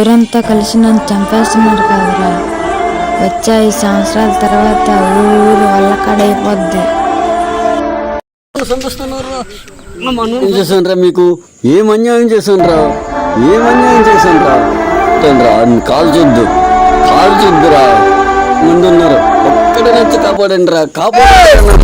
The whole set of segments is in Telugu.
ఊరంతా కలిసి నన్ను చంపేస్తున్నారు కదరా. వచ్చే 5 సంవత్సరాల తర్వాత ఊరు వల్లకాడైపోద్ది. ఏం చేశాను రా మీకు? ఏం అన్యాయం చేశాను రా? ఏం అన్యాయం చేశాను రా? కాలు చూద్దురా. ముందున్నారు ఒక్కడే నచ్చి కాపాడండి రా, కాపాడండి.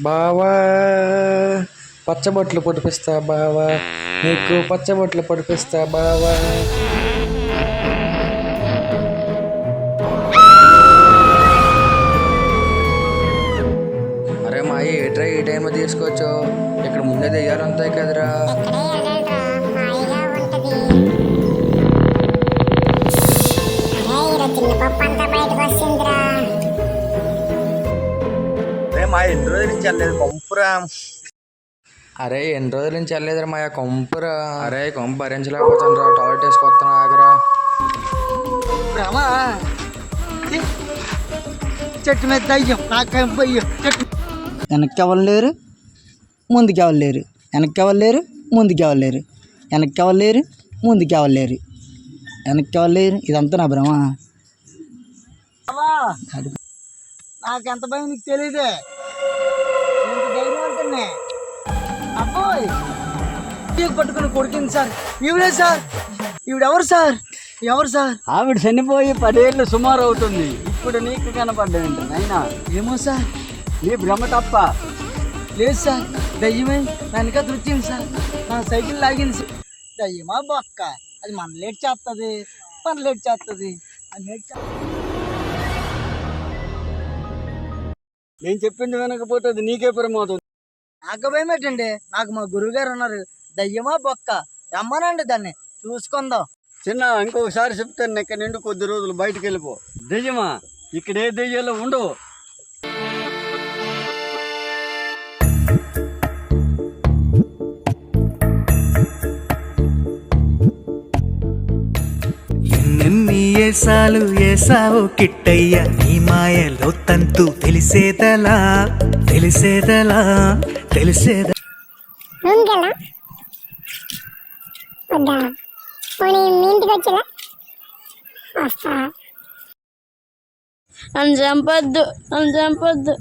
బావా పచ్చబొట్లు పొడిపిస్తా బావా, నీకు పచ్చబొట్లు పొడిపిస్తా బావా. అరే మా ఏట్రా ఈ టైంలో తీసుకోవచ్చు, ఇక్కడ ముందే దెయ్యాలు ఉంటాయి కదరా. ఎన్ని రోజుల నుంచి వెళ్ళలేదు కొంపురా. అరే ఎన్ని రోజుల నుంచి వెళ్ళలేదురా మా కొంపురా. అరే కొంపు భరించలేకపోతాను రా, టాయిలెట్ వేసుకొస్తాను ఆగరా. చెట్టు మీద దయ్యం నాకేం చెట్టు. వెనక్కి ఎవరు లేరు, ముందుకు ఎవరు లేరు, వెనక్కి ఎవరు లేరు, ముందుకు ఎవరు లేరు, వెనక్కి ఎవరు లేరు, ముందుకు ఎవరు లేరు, వెనక్కి ఎవరు లేరు. ఇదంతా నా భ్రమ. నాకెంత భయం నీకు తెలియదే. ధైర్యం అంటున్నా అబ్బాయి పట్టుకుని కొడుకుంది సార్. ఈవిడే సార్, ఈవిడెవరు సార్? ఎవరు సార్? ఆవిడ చనిపోయి 10 ఏళ్ళు సుమారు అవుతుంది. ఇప్పుడు నీకు కనపడ్డా అయినా ఏమో సార్, నీ భ్రమ తప్ప. లేదు సార్, దయ్యమే వెనక వచ్చింది సార్, నా సైకిల్ లాగింది సార్. దయ్యమా బొక్క, అది మన లేట్ చేస్తుంది, అది లేట్ నేను చెప్పింది వినకపోతే అది నీకే ప్రమాదం. నాకు భయం ఏంటండి, నాకు మా గురువు గారు ఉన్నారు. దయ్యమా బొక్క రమ్మనండి, దాన్ని చూసుకుందాం. చిన్న ఇంకొకసారి చెప్తాను, ఇక్కడ నుండి కొద్ది రోజులు బయటకు వెళ్ళిపో. దెయ్యమా ఇక్కడ ఏ దెయ్యాలు ఉండవు. ఎన్నెన్ని ఏసాలు ఏసావో కిట్టయ్య, నీ మాయలో తంతు తెలిసేదలా. చంపొద్దు.